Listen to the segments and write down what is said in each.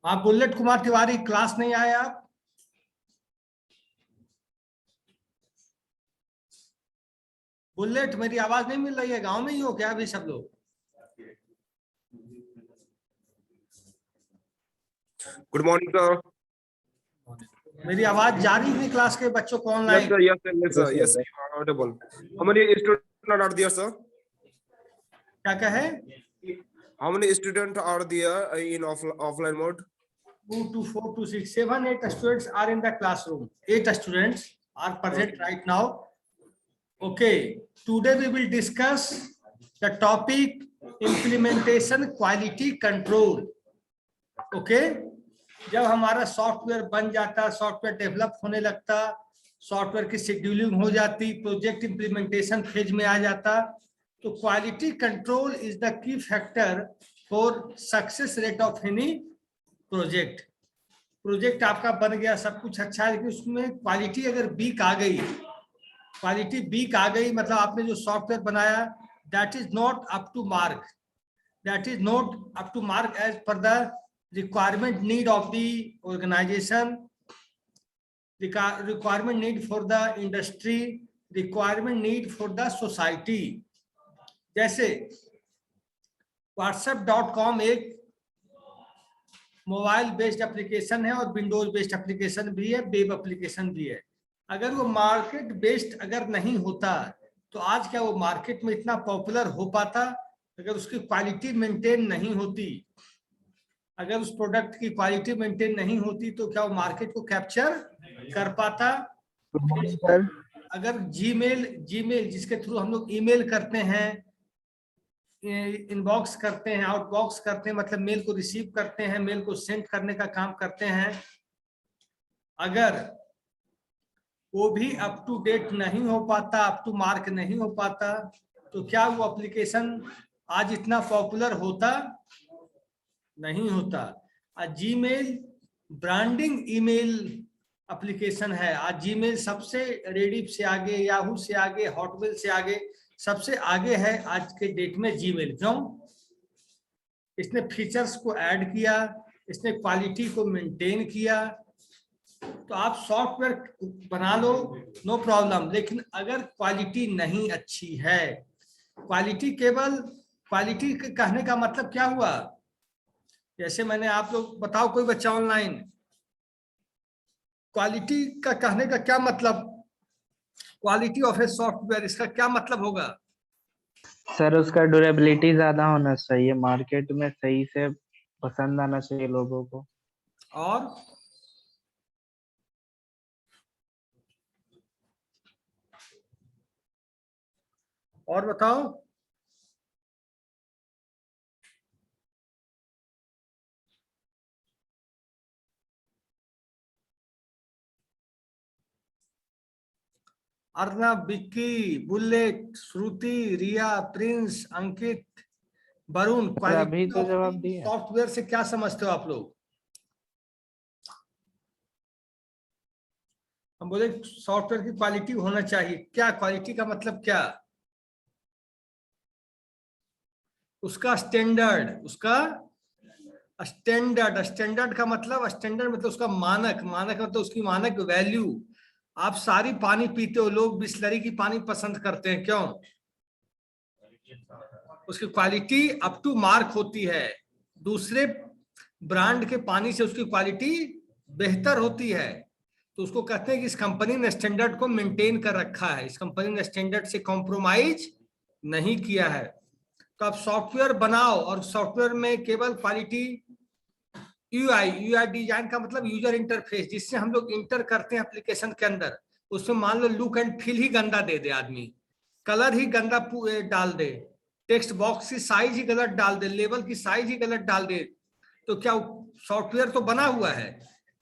आप bullet Kumar Tiwari class नहीं आए आप? बुलेट, मेरी आवाज नहीं मिल रही है? गांव में ही हो क्या अभी सब लोग? Good morning sir. मेरी आवाज जा रही थी क्लास के बच्चों को online? Yes sir, yes sir, yes sir, yes you are audible. How many student are there sir? क्या कहे? How many student are there in offline mode? 2 to 4 to 6 7 8 students are in the classroom. 8 students are present right now. Okay, today we will discuss the topic implementation quality control. Okay, जब हमारा software बन जाता, software develop होने लगता, software की scheduling हो जाती, project implementation phase में आ जाता, तो quality control is the key factor for success rate of any project. Project आपका बन गया, सब कुछ अच्छा है, लेकिन उसमें क्वालिटी अगर वीक आ गई, क्वालिटी वीक आ गई मतलब आपने जो सॉफ्टवेयर बनाया that is not up to mark, that is not up to mark as per the requirement need of the organization, requirement need for the industry, requirement need for the society। जैसे whatsapp.com एक mobile based application है और Windows based application भी है, web application भी है। अगर वो मार्केट बेस्ड अगर नहीं होता तो आज क्या वो मार्केट में इतना पॉपुलर हो पाता? अगर उसकी क्वालिटी मेंटेन नहीं होती, अगर उस प्रोडक्ट की क्वालिटी मेंटेन नहीं होती तो क्या वो मार्केट को कैप्चर कर पाता? अगर जीमेल जिसके थ्रू हम लोग ईमेल करते हैं, इनबॉक्स करते हैं, आउटबॉक्स करते हैं, मतलब मेल को रिसीव करते हैं, मेल को सेंड करने का काम करते हैं, अगर वो भी अप टू डेट नहीं हो पाता, अप टू मार्क नहीं हो पाता, तो क्या वो एप्लीकेशन आज इतना पॉपुलर होता? नहीं होता। आज जीमेल ब्रांडिंग ईमेल एप्लीकेशन है। आज जीमेल सबसे रेडिफ से आगे, याहू से आगे, हॉटमेल से आगे, सबसे आगे है आज के डेट में जीमेल। क्यों? इसने फीचर्स को ऐड किया, इसने क्वालिटी को मेंटेन किया। तो आप सॉफ्टवेयर बना लो, नो प्रॉब्लम, लेकिन अगर क्वालिटी नहीं अच्छी है, क्वालिटी केवल क्वालिटी कहने का मतलब क्या हुआ? जैसे मैंने आप लोग बताओ, कोई बच्चा ऑनलाइन, क्वालिटी का कहने का क्या मतलब? क्वालिटी ऑफ ए सॉफ्टवेयर, इसका क्या मतलब होगा? सर उसका ड्यूरेबिलिटी ज्यादा होना चाहिए, मार्केट में सही से पसंद आना चाहिए लोगों को। और बताओ। अर्नब, विक्की, बुलेट, श्रुति, रिया, प्रिंस, अंकित, वरुण, अभी तो जवाब दिया। सॉफ्टवेयर से क्या समझते हो आप लोग? हम बोले सॉफ्टवेयर की क्वालिटी होना चाहिए, क्या क्वालिटी का मतलब क्या? उसका स्टैंडर्ड, उसका स्टैंडर्ड, स्टैंडर्ड का मतलब, स्टैंडर्ड मतलब उसका मानक, मानक मतलब उसकी मानक वैल्यू। आप सारी पानी पीते हो, लोग बिस्लरी की पानी पसंद करते हैं, क्यों? उसकी क्वालिटी अप टू मार्क होती है, दूसरे ब्रांड के पानी से उसकी क्वालिटी बेहतर होती है। तो उसको कहते हैं कि इस कंपनी ने स्टैंडर्ड को मेंटेन कर रखा है, इस कंपनी ने स्टैंडर्ड से कॉम्प्रोमाइज नहीं किया है। तो आप सॉफ्टवेयर बनाओ और सॉफ्टवेयर में केवल क्वालिटी, यूआई डिजाइन का मतलब यूजर इंटरफेस, जिससे हम लोग इंटर करते हैं एप्लीकेशन के अंदर, उसमें मान लो लुक एंड फील ही गंदा दे दे आदमी, कलर ही गंदा डाल दे, टेक्स्ट बॉक्स की साइज ही गलत डाल दे, लेवल की साइज ही गलत डाल दे, तो क्या सॉफ्टवेयर तो बना हुआ है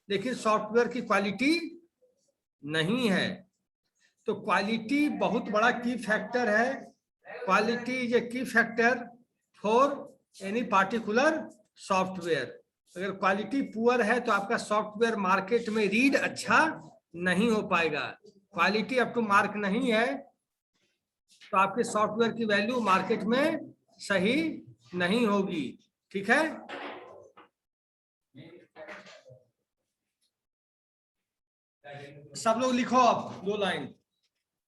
लेकिन सॉफ्टवेयर की क्वालिटी नहीं है। तो क्वालिटी बहुत बड़ा की फैक्टर है। क्वालिटी इज ए की factor for any particular software. अगर क्वालिटी पुअर है तो आपका सॉफ्टवेयर मार्केट में रीड अच्छा नहीं हो पाएगा। क्वालिटी अप टू मार्क नहीं है तो आपके सॉफ्टवेयर की वैल्यू मार्केट में सही नहीं होगी। ठीक है, सब लोग लिखो अब 2 line.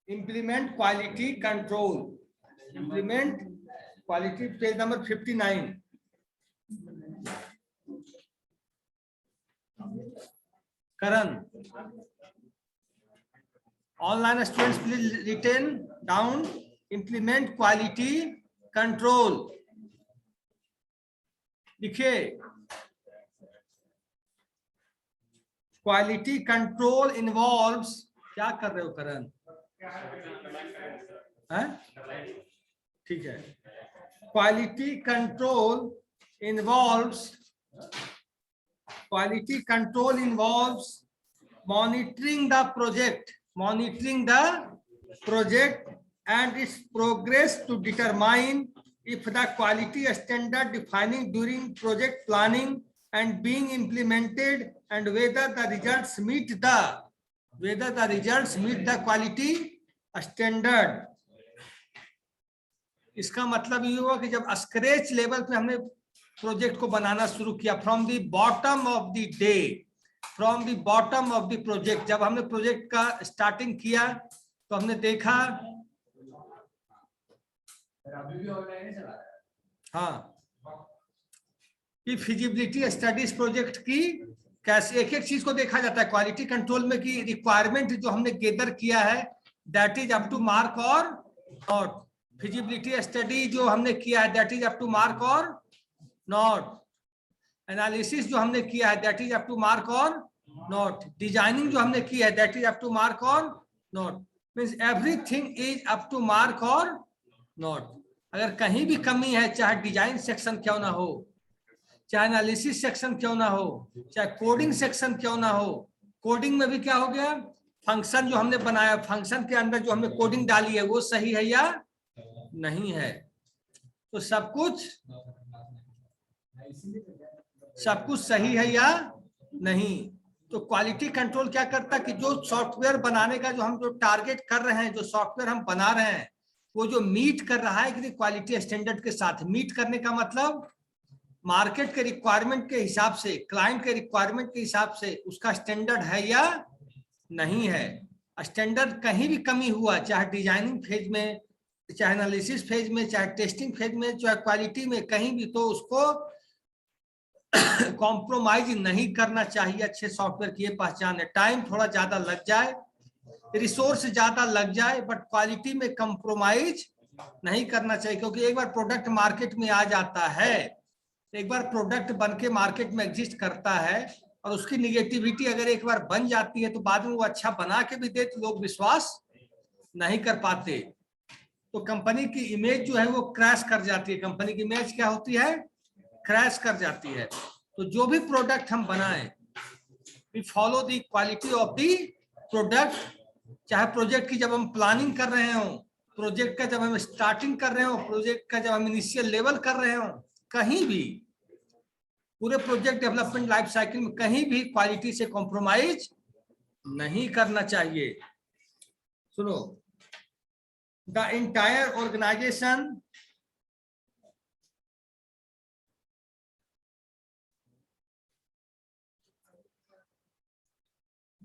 Implement quality control, implement quality, page number 59। Karan, online students please written down implement quality control. लिखिए, क्वालिटी कंट्रोल इन्वॉल्व्स, क्या कर रहे हो करण? ठीक है। Quality control involves monitoring the project and its progress to determine if the quality standard defining during project planning and being implemented and whether the results meet the quality standard। इसका मतलब ये हुआ कि जब स्क्रैच लेवल पे हमने project को बनाना शुरू किया, from the bottom of the project, जब हमने प्रोजेक्ट का स्टार्टिंग किया तो हमने देखा, हाँ, कि फिजिबिलिटी स्टडीज प्रोजेक्ट की कैसे एक एक चीज को देखा जाता है क्वालिटी कंट्रोल में, कि रिक्वायरमेंट जो हमने गेदर किया है that is up to mark or not. Feasibility study जो हमने किया है that is up to mark or not. Analysis जो हमने किया है that is up to mark or not. Designing जो हमने की है that is up to mark or not. Means everything is up to mark or not. अगर कहीं भी कमी है, चाहे डिजाइन सेक्शन क्यों ना हो, चाहे एनालिसिस सेक्शन क्यों ना हो, चाहे कोडिंग सेक्शन क्यों ना हो, कोडिंग में भी क्या हो गया, फंक्शन जो हमने बनाया, फंक्शन के अंदर जो हमने कोडिंग डाली है वो सही है या नहीं है। तो सब कुछ सही है या नहीं। तो क्वालिटी कंट्रोल क्या करता है कि जो सॉफ्टवेयर बनाने का जो हम जो टारगेट कर रहे हैं, जो सॉफ्टवेयर हम बना रहे हैं, वो जो मीट कर रहा है कि क्वालिटी स्टैंडर्ड के साथ। मीट करने का मतलब मार्केट के रिक्वायरमेंट के हिसाब से, क्लाइंट के रिक्वायरमेंट के हिसाब से उसका स्टैंडर्ड है या नहीं है। स्टैंडर्ड कहीं भी कमी हुआ, चाहे डिजाइनिंग फेज में, चाहे एनालिसिस फेज में, चाहे टेस्टिंग फेज में, चाहे क्वालिटी में, कहीं भी, तो उसको कॉम्प्रोमाइज नहीं करना चाहिए। अच्छे सॉफ्टवेयर की ये पहचान है। टाइम थोड़ा ज्यादा लग जाए, रिसोर्स ज्यादा लग जाए, बट क्वालिटी में कॉम्प्रोमाइज नहीं करना चाहिए। क्योंकि एक बार प्रोडक्ट मार्केट में आ जाता है, एक बार प्रोडक्ट बन के मार्केट में एग्जिस्ट करता है और उसकी निगेटिविटी अगर एक बार बन जाती है तो बाद में वो अच्छा बना के भी दे तो लोग विश्वास नहीं कर पाते। तो कंपनी की इमेज जो है वो क्रैश कर जाती है। कंपनी की इमेज क्या होती है? क्रैश कर जाती है। तो जो भी प्रोडक्ट हम बनाएं, we follow the quality of the product. चाहे प्रोजेक्ट की जब हम प्लानिंग कर रहे हो, प्रोजेक्ट का जब हम स्टार्टिंग कर रहे हो, प्रोजेक्ट का जब हम इनिशियल लेवल कर रहे हो, कहीं भी पूरे प्रोजेक्ट डेवलपमेंट लाइफ साइकिल में कहीं भी क्वालिटी से कॉम्प्रोमाइज नहीं करना चाहिए। सुनो, the entire organisation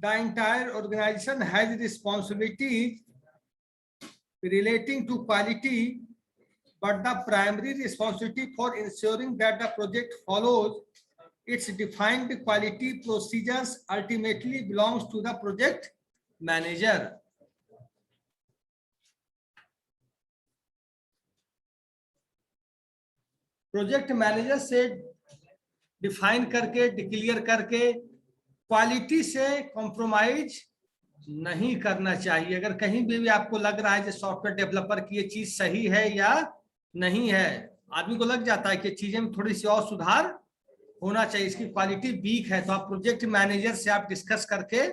has responsibilities relating to quality, but the primary responsibility for ensuring that the project follows its defined quality procedures ultimately belongs to the project manager. Project manager से define करके, declare करके quality से compromise नहीं करना चाहिए। अगर कहीं भी आपको लग रहा है कि सॉफ्टवेयर डेवलपर की ये चीज सही है या नहीं है, आदमी को लग जाता है कि चीजें में थोड़ी सी और सुधार होना चाहिए, इसकी क्वालिटी वीक है, तो आप प्रोजेक्ट मैनेजर से आप डिस्कस करके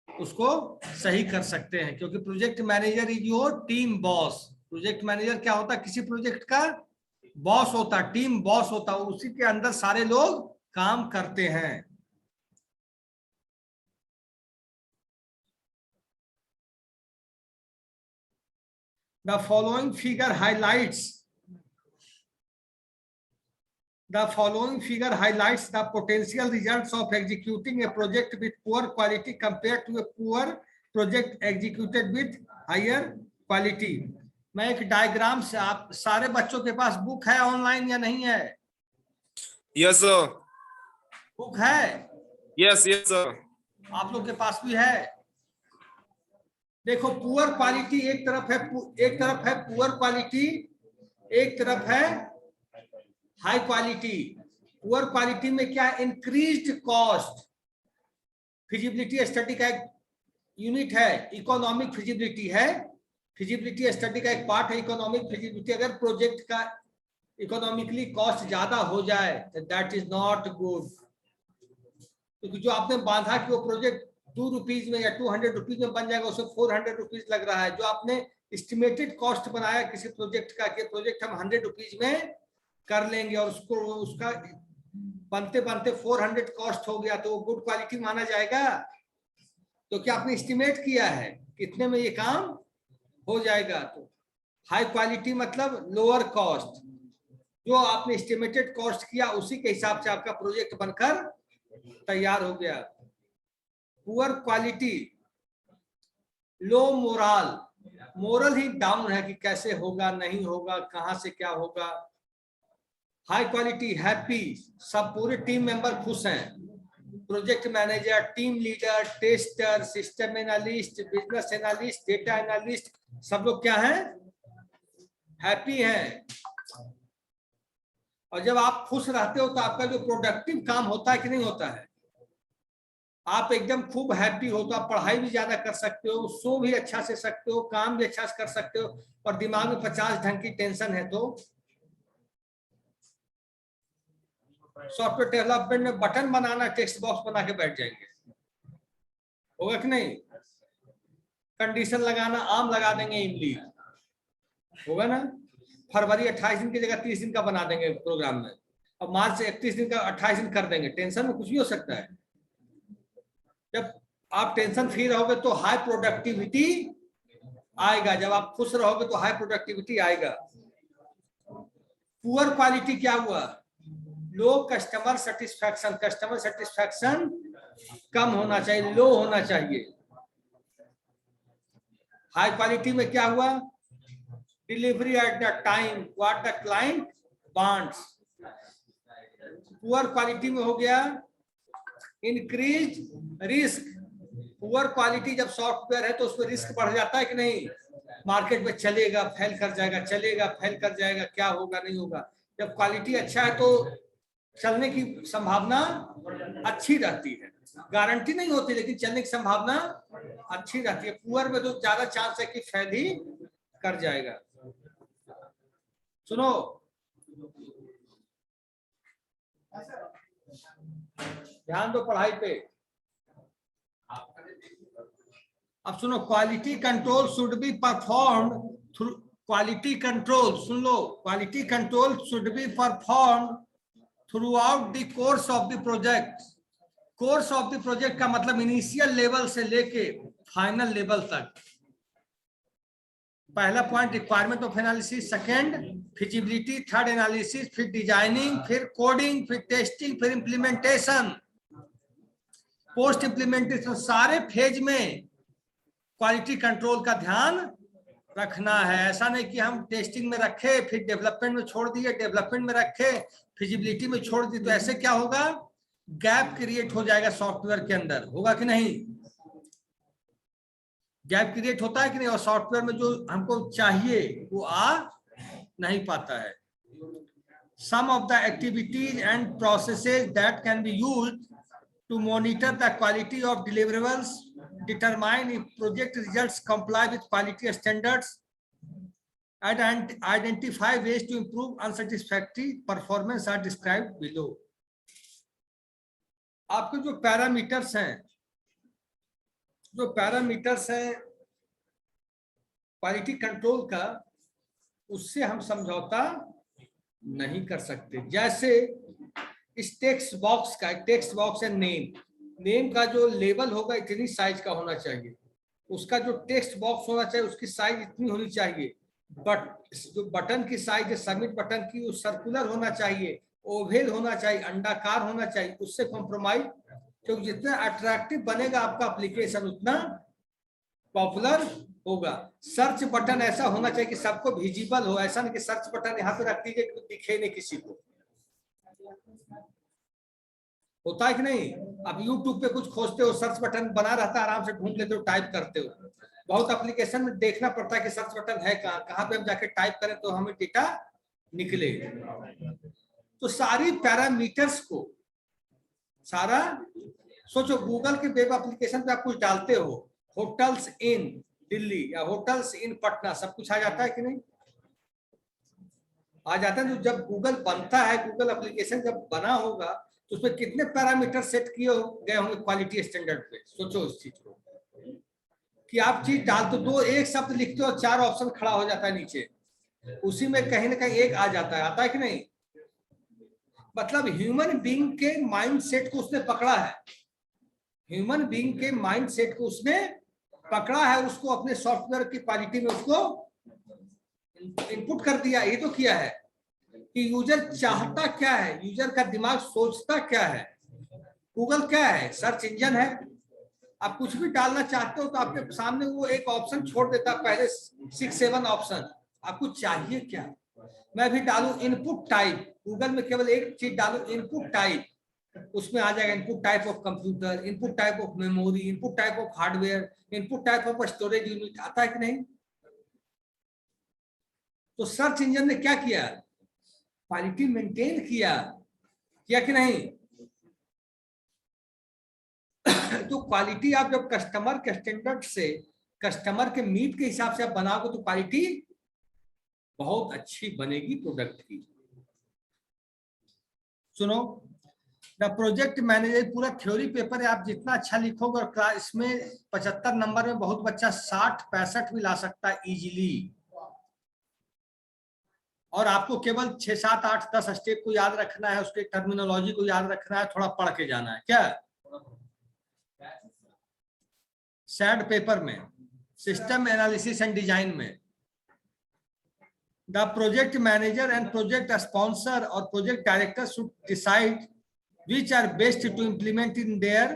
उसको सही कर सकते हैं। क्योंकि project manager is your team boss. Project manager क्या होता है? किसी प्रोजेक्ट का बॉस होता, टीम बॉस होता, उसी के अंदर सारे लोग काम करते हैं। The following figure highlights The following figure highlights the potential results of executing a project with poor quality compared to a poor project executed with higher quality. मैं एक डायग्राम से, आप सारे बच्चों के पास बुक है ऑनलाइन या नहीं है? Yes, sir. बुक है? Yes, yes, sir. आप लोग के पास भी है? देखो, पुअर क्वालिटी एक तरफ है पुअर क्वालिटी, एक तरफ है हाई क्वालिटी। पुअर क्वालिटी में क्या, इंक्रीज्ड कॉस्ट। फिजिबिलिटी स्टडी का एक यूनिट है, इकोनॉमिक फिजिबिलिटी है। फिजिबिलिटी स्टडी का एक पार्ट है इकोनॉमिक फिजिबिलिटी। अगर प्रोजेक्ट का इकोनॉमिकली कॉस्ट ज्यादा हो जाए तो दैट इज नॉट गुड, क्योंकि जो आपने बांधा कि वो प्रोजेक्ट 2 रुपीज में या 200 रुपीज में बन जाएगा, उसमें 400 रुपीज लग रहा है। जो आपने एस्टिमेटेड कॉस्ट बनाया किसी प्रोजेक्ट का कि प्रोजेक्ट हम 100 रुपीज में कर लेंगे और उसका बनते बनते 400 कॉस्ट हो गया, तो वो गुड क्वालिटी माना जाएगा? तो क्या आपने एस्टिमेट किया है कितने में ये काम हो जाएगा? तो हाई क्वालिटी मतलब लोअर कॉस्ट, जो आपने एस्टिमेटेड कॉस्ट किया उसी के हिसाब से आपका प्रोजेक्ट बनकर तैयार हो गया। पुअर क्वालिटी, लो मोरल ही डाउन है कि कैसे होगा, नहीं होगा, कहां से क्या होगा। हाई क्वालिटी, हैप्पी, सब पूरे टीम मेंबर खुश हैं। Project manager, team leader, tester, system analyst, business analyst, data analyst, सब लोग क्या हैं? हैप्पी हैं। और जब आप खुश रहते हो तो आपका जो प्रोडक्टिव काम होता है कि नहीं होता है? आप एकदम खूब हैप्पी हो तो आप पढ़ाई भी ज्यादा कर सकते हो, सो भी अच्छा से सकते हो, काम भी अच्छा से कर सकते हो। और दिमाग में 50 ढंग की टेंशन है तो सॉफ्टवेयर डेवलपमेंट में बटन बनाना, टेक्स्ट बॉक्स बना के बैठ जाएंगे, होगा कि नहीं? कंडीशन लगाना, आम लगा देंगे इमली, होगा ना? फरवरी 28 दिन की जगह 30 दिन का बना देंगे प्रोग्राम में, और मार्च 31 दिन का 28 दिन कर देंगे। टेंशन में कुछ भी हो सकता है। जब आप टेंशन फ्री रहोगे तो हाई प्रोडक्टिविटी आएगा, जब आप खुश रहोगे तो हाई प्रोडक्टिविटी आएगा। पुअर क्वालिटी क्या हुआ? लो कस्टमर सेटिस्फैक्शन, कस्टमर सेटिस्फैक्शन कम होना चाहिए, लो होना चाहिए। हाई क्वालिटी में क्या हुआ? Delivery at the time what the client wants. Poor quality में हो गया इंक्रीज रिस्क। पुअर क्वालिटी जब सॉफ्टवेयर है तो उसमें रिस्क बढ़ जाता है कि नहीं? मार्केट में चलेगा, फेल कर जाएगा, चलेगा, फेल कर जाएगा, क्या होगा, नहीं होगा। जब क्वालिटी अच्छा है तो चलने की संभावना अच्छी रहती है, गारंटी नहीं होती लेकिन चलने की संभावना अच्छी रहती है। पुअर में तो ज्यादा चांस है कि फेल ही कर जाएगा। सुनो, ध्यान दो पढ़ाई पे। अब सुनो, quality control should be performed through, quality control soon low, quality control should be performed through out the course of the project. Course of the project का मतलब इनिशियल लेवल से लेके फाइनल लेवल तक। पहला point requirement of analysis, second feasibility, third analysis, फिर designing, फिर coding, फिर testing, फिर इंप्लीमेंटेशन, पोस्ट इंप्लीमेंटेशन। सारे फेज में क्वालिटी कंट्रोल का ध्यान रखना है। ऐसा नहीं कि हम टेस्टिंग में रखे फिर डेवलपमेंट में छोड़ दिए, डेवलपमेंट में रखे फिजिबिलिटी में छोड़ दिए, तो ऐसे क्या होगा? गैप क्रिएट हो जाएगा सॉफ्टवेयर के अंदर, होगा कि नहीं? गैप क्रिएट होता है कि नहीं? और सॉफ्टवेयर में जो हमको चाहिए वो आ नहीं पाता है। Some of the activities and processes that can be used to monitor the quality of deliverables, determine if project results comply with quality standards, and identify ways to improve unsatisfactory performance are described below. आपके जो parameters हैं quality control का, उससे हम समझौता नहीं कर सकते। जैसे इस टेक्स्ट बॉक्स का, टेक्स्ट बॉक्स है नेम का जो लेवल होगा इतनी साइज का होना चाहिए, उसका जो टेक्स्ट बॉक्स होना चाहिए उसकी साइज इतनी होनी चाहिए, बट जो बटन की साइज है सबमिट बटन की वो सर्कुलर होना चाहिए, ओवेल होना चाहिए, अंडाकार होना चाहिए, उससे कॉम्प्रोमाइज, क्योंकि जितना अट्रैक्टिव बनेगा आपका एप्लीकेशन उतना पॉपुलर होगा। सर्च बटन ऐसा होना चाहिए कि सबको विजिबल हो, ऐसा नहीं कि सर्च बटन यहाँ पे रख दीजिए कि दिखे नहीं किसी को। होता है कि नहीं? अब YouTube पे कुछ खोजते हो, सर्च बटन बना रहता है, आराम से ढूंढ लेते हो, टाइप करते हो। बहुत एप्लीकेशन में देखना पड़ता है कि सर्च बटन है कहाँ, कहाँ पे हम जाके टाइप करें तो हमें डेटा निकले। तो सारी पैरामीटर्स को, सारा सोचो, गूगल के वेब एप्लीकेशन पे आप कुछ डालते हो, होटल्स इन दिल्ली या होटल्स इन पटना, सब कुछ आ जाता है कि नहीं? आ जाता है। तो जब गूगल बनता है, गूगल एप्लीकेशन जब बना होगा तो उसमें कितने पैरामीटर सेट किए गए होंगे क्वालिटी स्टैंडर्ड पे। सोचो इस चीज को कि आप चीज डाल तो दो, एक शब्द लिखते हो 4 ऑप्शन खड़ा हो जाता है नीचे, उसी में कहीं ना कहीं एक आ जाता है, आता है कि नहीं? मतलब ह्यूमन बीइंग के माइंड सेट को उसने पकड़ा है, ह्यूमन बीइंग के माइंड सेट को उसने पकड़ा है, उसको अपने सॉफ्टवेयर की क्वालिटी में उसको इनपुट कर दिया। ये तो किया है कि यूजर चाहता क्या है, यूजर का दिमाग सोचता क्या है। गूगल क्या है? सर्च इंजन है। आप कुछ भी डालना चाहते हो तो आपके सामने वो एक ऑप्शन छोड़ देता है, पहले 6-7 ऑप्शन। आपको चाहिए क्या? मैं भी डालूं इनपुट टाइप, गूगल में केवल एक चीज डालूं इनपुट टाइप, उसमें आ जाएगा input type of computer, input type of memory, input type of hardware, input type of storage unit, आता है कि नहीं? तो सर्च इंजन ने क्या किया? क्वालिटी मेंटेन किया कि नहीं? तो क्वालिटी आप जब कस्टमर के स्टैंडर्ड से, कस्टमर के नीड के हिसाब से आप बनाओगे तो क्वालिटी बहुत अच्छी बनेगी प्रोडक्ट की। सुनो, द प्रोजेक्ट मैनेजर, पूरा थ्योरी पेपर है, आप जितना अच्छा लिखोगे और क्लास में 75 नंबर में बहुत बच्चा 60-65 भी ला सकता है इजीली। और आपको केवल 6-7-8-10 स्टेप को याद रखना है, उसके टर्मिनोलॉजी को याद रखना है, थोड़ा पढ़ के जाना है। क्या सैड पेपर में, सिस्टम एनालिसिस एंड डिजाइन में, the project manager and project sponsor और project director should decide which are best to implement in their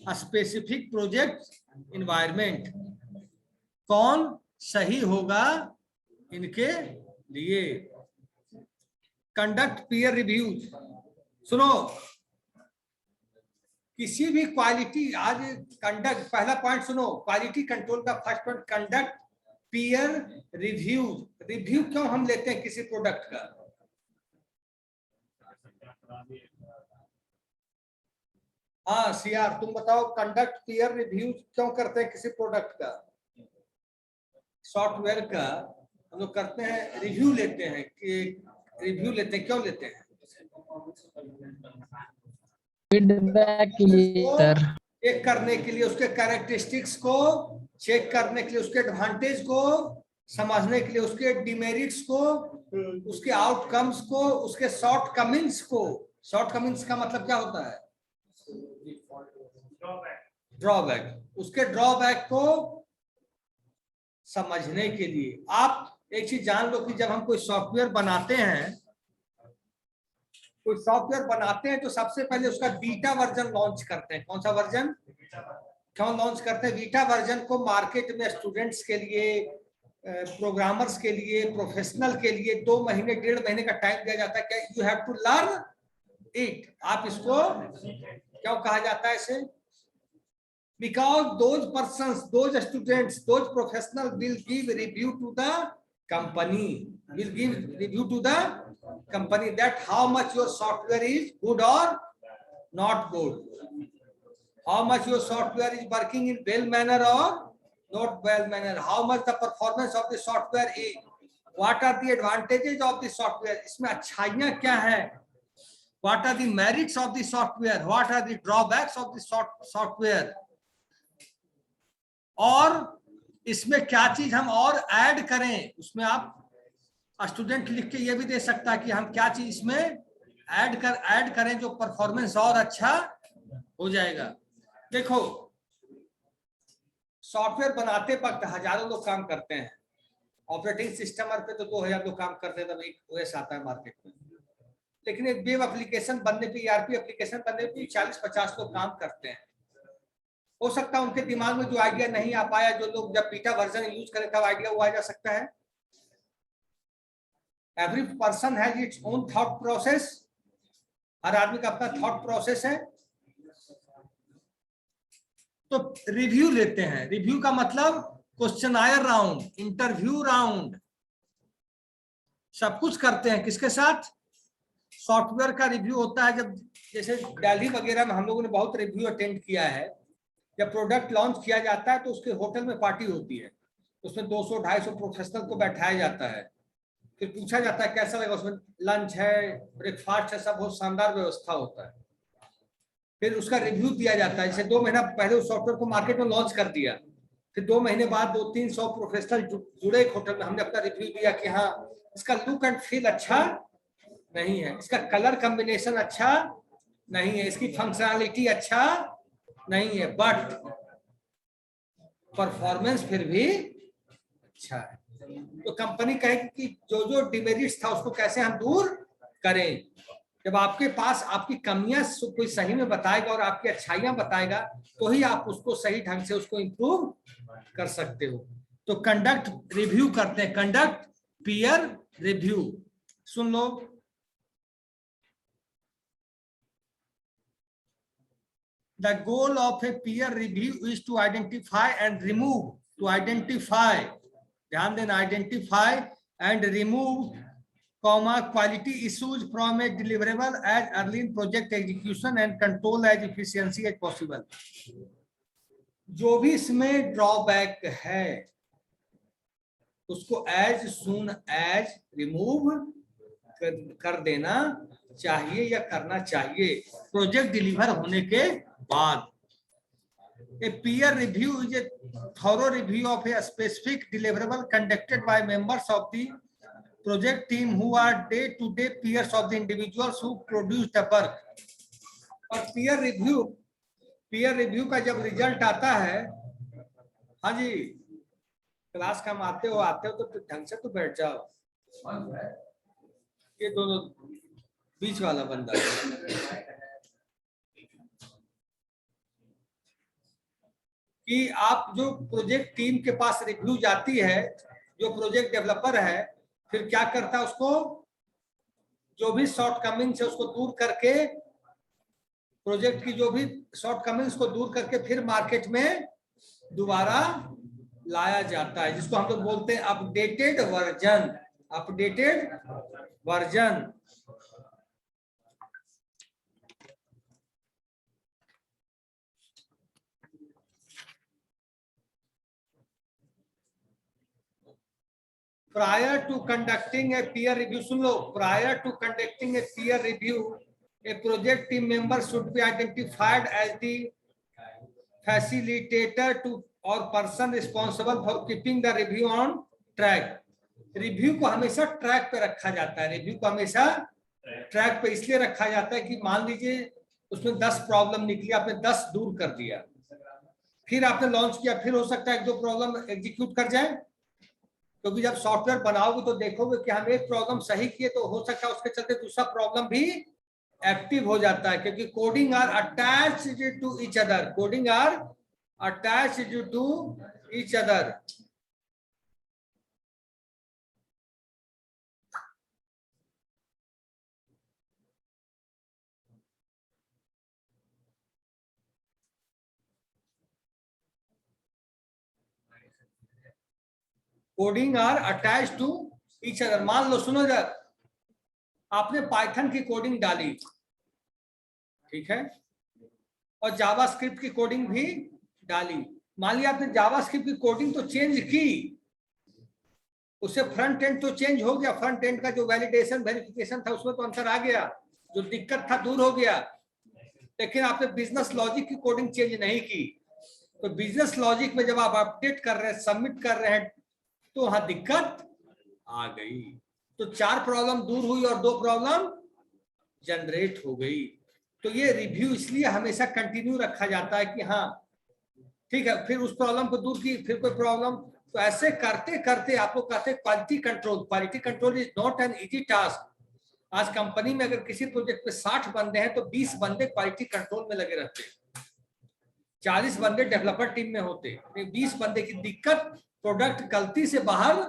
specific project environment। कौन सही होगा इनके लिए। Conduct peer reviews. सुनो, किसी भी क्वालिटी, आज कंडक्ट, पहला पॉइंट सुनो, क्वालिटी कंट्रोल का first point conduct peer reviews. Review क्यों हम लेते हैं किसी प्रोडक्ट का? हाँ सीआर, तुम बताओ, कंडक्ट पीयर रिव्यू क्यों करते हैं किसी प्रोडक्ट का, सॉफ्टवेयर का? हम लोग करते हैं, रिव्यू लेते हैं कि रिव्यू लेते हैं, क्यों लेते हैं? फीडबैक के लिए सर। चेक करने के लिए, उसके कैरेक्टरिस्टिक्स को चेक करने के लिए, उसके एडवांटेज को समझने के लिए, उसके डिमेरिट्स को, उसके आउटकम्स को, उसके शॉर्टकमिंग्स को। शॉर्टकमिंग्स का मतलब क्या होता है? ड्रॉबैक। उसके ड्रॉबैक को समझने के लिए आप एक चीज जान लो कि जब हम कोई सॉफ्टवेयर बनाते हैं, कोई सॉफ्टवेयर बनाते हैं तो सबसे पहले उसका बीटा वर्जन लॉन्च करते हैं। कौन सा वर्जन? क्यों लॉन्च करते हैं बीटा वर्जन को? मार्केट में स्टूडेंट्स के लिए, प्रोग्रामर्स के लिए, प्रोफेशनल के लिए 2 महीने 1.5 महीने का टाइम दिया जाता है। क्या you have to learn it. आप इसको क्यों कहा जाता है इसे? Because those persons, those students, those professionals will give review to the company, will give review to the company that how much your software is good or not good, how much your software is working in well manner or not well manner, how much the performance of the software is, what are the advantages of the software, इसमें अच्छाइयाँ क्या है, what are the merits of the software, what are the drawbacks of the software, और इसमें क्या चीज हम और add करें। उसमें आप स्टूडेंट लिख के ये भी दे सकता है कि हम क्या चीज इसमें ऐड करें जो परफॉर्मेंस और अच्छा हो जाएगा। देखो, सॉफ्टवेयर बनाते वक्त हजारों लोग काम करते हैं, ऑपरेटिंग सिस्टम पे तो 2000 लोग काम करते हैं, तब एक ओएस आता है मार्केट में। लेकिन एक वेब एप्लीकेशन बनने पे, ईआरपी एप्लीकेशन बनने पे 40-50 लोग काम करते हैं। हो सकता है उनके दिमाग में जो आइडिया नहीं आ पाया, जो लोग जब बीटा वर्जन यूज करें तब आइडिया वो आ जा सकता है। Every person has its own thought process, हर आदमी का अपना थॉट प्रोसेस है। तो रिव्यू लेते हैं, रिव्यू का मतलब क्वेश्चनायर राउंड, इंटरव्यू राउंड, सब कुछ करते हैं। किसके साथ? सॉफ्टवेयर का रिव्यू होता है। जब जैसे दिल्ली वगैरह में हम लोगों ने बहुत रिव्यू अटेंड किया है, जब प्रोडक्ट लॉन्च किया जाता है तो उसके होटल में पार्टी होती है, उसमें 200-250 प्रोफेशनल को बैठाया जाता है, फिर पूछा जाता है कैसा लगा, उसमें लंच है, ब्रेकफास्ट है, सब बहुत शानदार व्यवस्था होता है। फिर उसका रिव्यू दिया जाता है। जैसे 2 महीना पहले उस सॉफ्टवेयर को मार्केट में लॉन्च कर दिया, फिर 2 महीने बाद 200-300 प्रोफेशनल जुड़े एक होटल में, हमने अपना रिव्यू दिया कि हाँ इसका लुक एंड फील अच्छा नहीं है, इसका कलर कॉम्बिनेशन अच्छा नहीं है, इसकी फंक्शनैलिटी अच्छा नहीं है, बट परफॉर्मेंस फिर भी अच्छा है। तो कंपनी कहेगी कि जो जो डिमेरिट्स था उसको कैसे हम दूर करें। जब आपके पास आपकी कमियां कोई सही में बताएगा और आपकी अच्छाइयां बताएगा तो ही आप उसको सही ढंग से उसको इंप्रूव कर सकते हो। तो कंडक्ट रिव्यू करते हैं, conduct peer review. Soon low, the goal of a peer review is to identify and remove, to identify, ध्यान देना, identify and remove quality issues from a deliverable as early in project execution and control as efficiency as possible। जो भी इसमें drawback है उसको as soon as remove कर देना चाहिए या करना चाहिए प्रोजेक्ट डिलीवर होने के बाद। A peer review is a thorough review of a specific deliverable conducted by members of the project team who are day-to-day peers of the individuals who produce the work। और peer review का जब result आता है, हाँ जी class का आते हो तो ढंग से तो बैठ जाओ। ये दोनों बीच वाला बंदा कि आप जो प्रोजेक्ट टीम के पास रिव्यू जाती है, जो प्रोजेक्ट डेवलपर है, फिर क्या करता है, उसको जो भी शॉर्टकमिंग्स है उसको दूर करके, प्रोजेक्ट की जो भी शॉर्टकमिंग्स को दूर करके फिर मार्केट में दोबारा लाया जाता है, जिसको हम लोग बोलते हैं updated version. Updated version. Prior to conducting a peer review, soon low, prior to conducting a peer review, a project team member should be identified as the facilitator to or person responsible for keeping the review on track। Review को हमेशा track पे रखा जाता है। Review को हमेशा track पे इसलिए रखा जाता है कि मान लीजिए उसमें 10 प्रॉब्लम निकली, आपने 10 दूर कर दिया, फिर आपने लॉन्च किया, फिर हो सकता है 1-2 प्रॉब्लम एग्जीक्यूट कर जाए, क्योंकि जब सॉफ्टवेयर बनाओगे तो देखोगे कि हम एक प्रॉब्लम सही किए तो हो सकता है उसके चलते दूसरा प्रॉब्लम भी एक्टिव हो जाता है, क्योंकि coding are attached to each other. Coding are attached to each other. Coding are attach to each other. मान लो, सुनो जरा, आपने पाइथन की कोडिंग डाली, ठीक है, और जावास्क्रिप्ट की कोडिंग भी डाली। मान लिया आपने जावास्क्रिप्ट की कोडिंग तो चेंज की, उससे फ्रंट एंड तो चेंज हो गया, फ्रंट एंड का जो वैलिडेशन वेरिफिकेशन था उसमें तो अंतर आ गया, जो दिक्कत था दूर हो गया, लेकिन आपने बिजनेस लॉजिक की कोडिंग चेंज नहीं की। तो बिजनेस लॉजिक में जब आप अपडेट कर रहे हैं, सबमिट कर रहे हैं, तो वहां दिक्कत आ गई। तो 4 प्रॉब्लम दूर हुई और 2 प्रॉब्लम जनरेट हो गई। तो ये रिव्यू इसलिए हमेशा कंटिन्यू रखा जाता है कि हाँ ठीक है, फिर उस प्रॉब्लम को दूर की, फिर कोई प्रॉब्लम, तो ऐसे करते करते आप लोग कहते हैं quality control. Quality control is not an easy task. आज कंपनी में अगर किसी प्रोजेक्ट पे 60 बंदे हैं तो 20 बंदे क्वालिटी कंट्रोल में लगे रहते हैं, 40 बंदे डेवलपर टीम में होते, 20 बंदे की दिक्कत, प्रोडक्ट गलती से बाहर,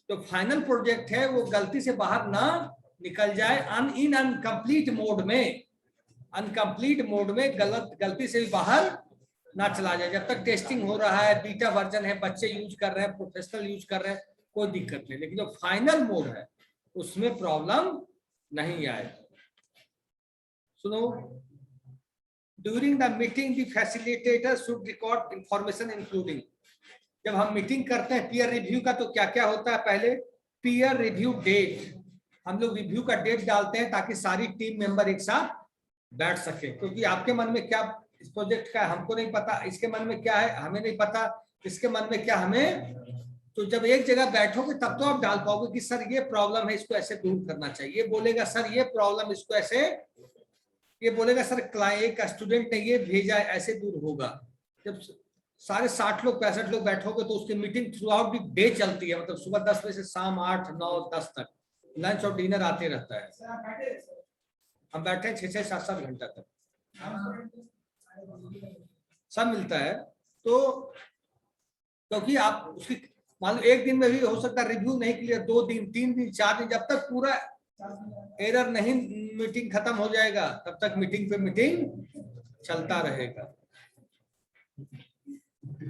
तो फाइनल प्रोजेक्ट है वो गलती से बाहर ना निकल जाए, अनकंप्लीट मोड में गलती से भी बाहर ना चला जाए। जब तक टेस्टिंग हो रहा है, बीटा वर्जन है, बच्चे यूज कर रहे हैं, प्रोफेशनल यूज कर रहे हैं, कोई दिक्कत नहीं, लेकिन जो फाइनल मोड है उसमें प्रॉब्लम नहीं आए। सुनो, during the meeting the facilitator should record information including, जब हम मीटिंग करते हैं पीयर रिव्यू का तो क्या क्या होता है, पहले पीयर रिव्यू डेट, हम लोग रिव्यू का डेट डालते हैं ताकि सारी टीम मेंबर एक साथ बैठ सके, क्योंकि आपके मन में क्या इस प्रोजेक्ट का हमको नहीं पता, इसके मन में क्या है हमें नहीं पता, इसके मन में क्या हमें, तो जब एक जगह बैठोगे तब तो आप डाल पाओगे कि सर ये प्रॉब्लम है, इसको ऐसे दूर करना चाहिए, ये बोलेगा सर ये प्रॉब्लम इसको ऐसे, ये बोलेगा सर क्लाइंट का स्टूडेंट ने ये भेजा है, ऐसे दूर होगा। जब सारे 60 लोग 65 लोग बैठोगे तो उसकी meeting through out the day चलती है, मतलब सुबह 10 बजे से शाम 8 9 10 तक, लंच और डिनर आते रहता है, हम बैठे हैं 6 7 7 घंटा तक सब मिलता है। तो क्योंकि आप उसकी मान लो एक दिन में भी हो सकता है रिव्यू नहीं क्लियर, 2 दिन 3 दिन 4 दिन, जब तक पूरा एरर नहीं मीटिंग खत्म हो जाएगा तब तक मीटिंग पे मीटिंग चलता रहेगा।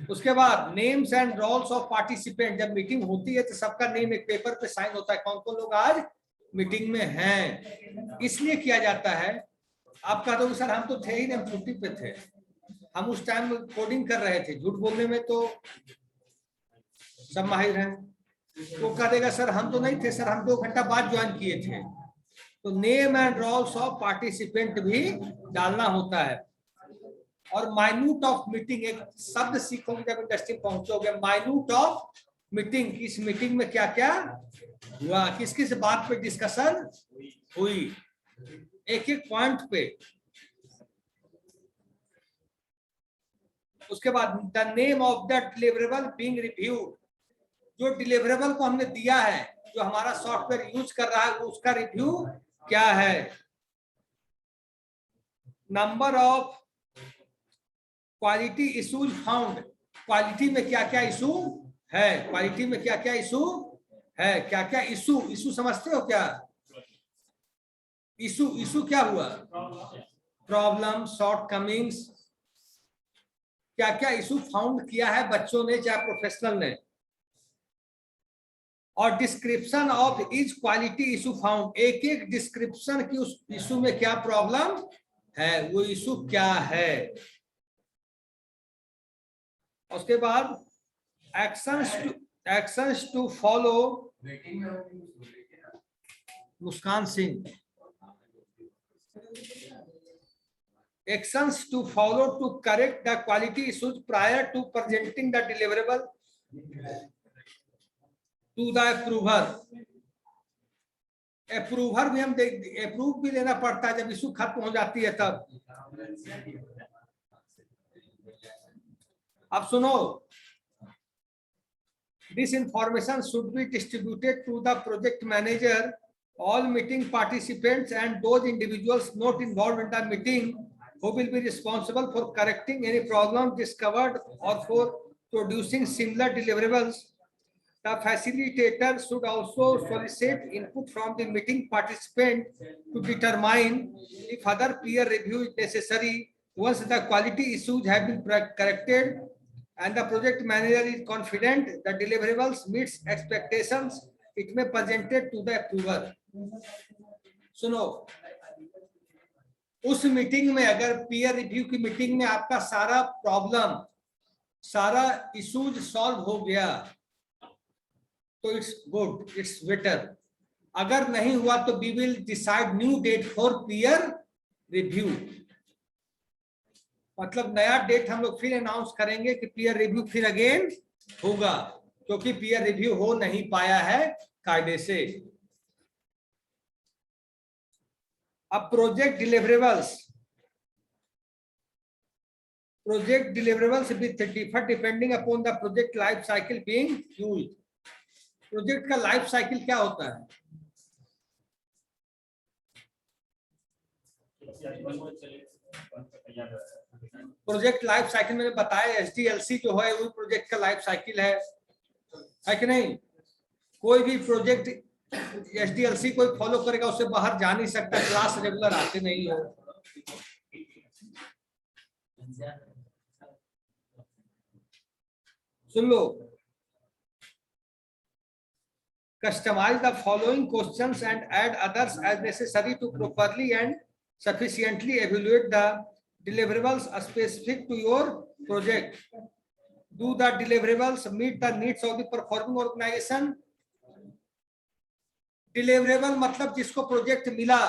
उसके बाद names and roles of participant, जब मीटिंग होती है तो सबका नेम एक पेपर पे साइन होता है, कौन कौन लोग आज मीटिंग में हैं, इसलिए किया जाता है। आप कह दो सर हम तो थे ही नहीं, हम छुट्टी पे थे, हम उस टाइम कोडिंग कर रहे थे, झूठ बोलने में तो सब माहिर हैं, वो कह देगा सर हम तो नहीं थे सर, हम 2 घंटा बाद ज्वाइन किए थे, तो name and roles of participant भी डालना होता है। और माइन्यूट ऑफ मीटिंग, एक शब्द सीखोगे जब इंडस्ट्री पहुंचोगे, माइन्यूट ऑफ मीटिंग, इस मीटिंग में क्या क्या हुआ, किस किस बात पे डिस्कशन हुई, एक एक पॉइंट पे। उसके बाद the name of the deliverable being reviewed, जो डिलीवरेबल को हमने दिया है, जो हमारा सॉफ्टवेयर यूज कर रहा है उसका रिव्यू क्या है। Number of quality issues found, quality में क्या क्या इशू है, क्वालिटी में क्या क्या इशू है, क्या क्या इशू, इशू समझते हो क्या, इशू क्या हुआ, प्रॉब्लम शॉर्ट कमिंग्स, क्या क्या इशू फाउंड किया है बच्चों ने चाहे प्रोफेशनल ने। और description of each quality issue found, एक एक डिस्क्रिप्शन की उस इशू में क्या प्रॉब्लम है, वो इशू क्या है। उसके बाद actions to follow, Muskan Singh, actions to follow to correct the quality issues prior to presenting the deliverable to the approver। Approver भी हम अप्रूव भी लेना पड़ता है जब इशू खत्म हो जाती है तब। अब सुनो, this information should be distributed to the project manager, all meeting participants and those individuals not involved in the meeting who will be responsible for correcting any problem discovered or for producing similar deliverables. The facilitator should also solicit input from the meeting participant to determine if other peer review is necessary. Once the quality issues have been corrected and the project manager is confident the deliverables meets expectations, it may presented to the approver. सुनो, उस meeting में अगर peer review की meeting में आपका सारा problem, सारा issues solve हो गया तो इट्स गुड, इट्स बेटर। अगर नहीं हुआ तो we will decide new date for peer review, मतलब नया डेट हम लोग फिर अनाउंस करेंगे कि पीयर रिव्यू फिर अगेन होगा, क्योंकि पीयर रिव्यू हो नहीं पाया है कायदे से। अब project deliverables with differ depending upon the project life cycle being used. Project का लाइफ साइकिल क्या होता है, प्रोजेक्ट लाइफ साइकिल मैंने बताया, SDLC जो है वो प्रोजेक्ट का लाइफ साइकिल है कि नहीं? कोई भी प्रोजेक्ट SDLC कोई फॉलो करेगा उससे बाहर जा नहीं सकता, क्लास रेगुलर आते नहीं हो। सुन लो, customize the following questions and add others as necessary to properly and sufficiently evaluate the deliverables specific to your project. Do the deliverables meet the needs of the performing organization? Deliverable मतलब जिसको project मिला,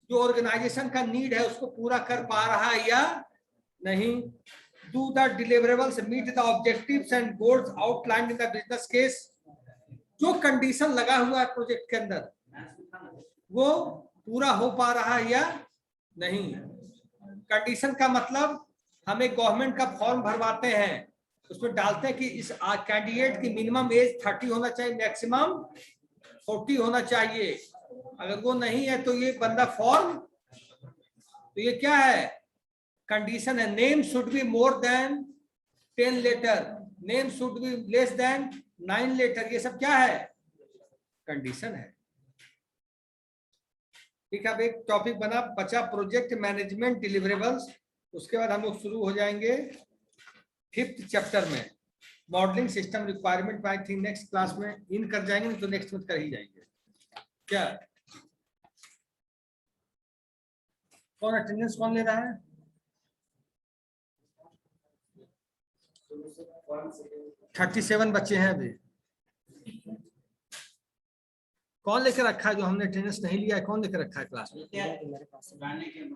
जो organisation का need है उसको पूरा कर पा रहा है या नहीं? Do the deliverables meet the objectives and goals outlined in the business case? जो कंडीशन लगा हुआ है प्रोजेक्ट के अंदर वो पूरा हो पा रहा है या नहीं? कंडीशन का मतलब हम एक गवर्नमेंट का फॉर्म भरवाते हैं, उसमें डालते हैं कि इस कैंडिडेट की मिनिमम एज 30 होना चाहिए, मैक्सिमम 40 होना चाहिए। अगर वो नहीं है तो ये बंदा फॉर्म, तो ये क्या है? कंडीशन है। Name should be more than 10 letter, name should be less than 9 letter, ये सब क्या है? कंडीशन है। ठीक है, अब एक टॉपिक बचा प्रोजेक्ट मैनेजमेंट डिलीवरेबल्स। उसके बाद हम लोग शुरू हो जाएंगे 5th चैप्टर में, modelling system requirement. I think next class में इन कर जाएंगे, तो नेक्स्ट में कर ही जाएंगे। क्या कौन अटेंडेंस कौन ले रहा है? 37 बच्चे हैं अभी। कौन लेकर रखा है? जो हमने अटेंडेंस नहीं लिया है कौन लेकर रखा है क्लास में?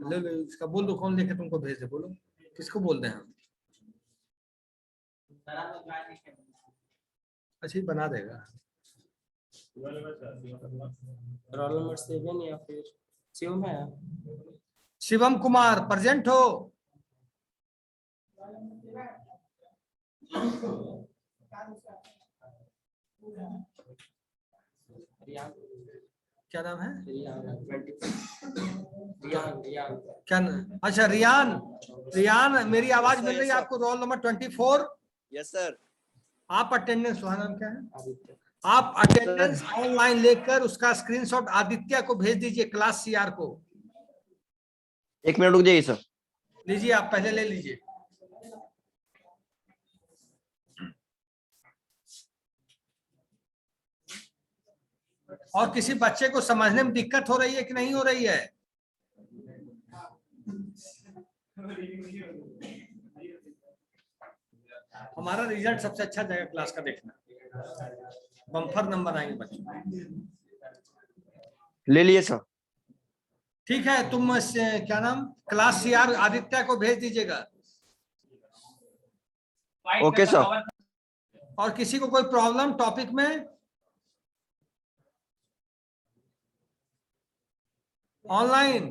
ले लो इसका, बोल दो कौन लेकर तुमको भेज दे। बोलो किसको बोल रहे हैं हम? अच्छा ही बना देगा। रोल नंबर 7 या फिर शिवम है? शिवम कुमार प्रेजेंट हो? क्या नाम है? क्या नाम? अच्छा रियान। रियान, मेरी आवाज मिल रही है आपको? Roll number 24। Yes sir. आप अटेंडेंस, वहाँ नाम क्या है? आप अटेंडेंस ऑनलाइन लेकर उसका स्क्रीनशॉट आदित्य को भेज दीजिए, क्लास CR को। 1 मिनट रुक जाइए सर। लीजिए, आप पहले ले लीजिए। और किसी बच्चे को समझने में दिक्कत हो रही है कि नहीं हो रही है? हमारा रिजल्ट सबसे अच्छा जाएगा क्लास का, देखना बम्पर नंबर आएंगे बच्चों। ले लिए सर। ठीक है, तुम क्या नाम, क्लास CR आदित्य को भेज दीजिएगा। Okay sir. और किसी को कोई प्रॉब्लम टॉपिक में? ऑनलाइन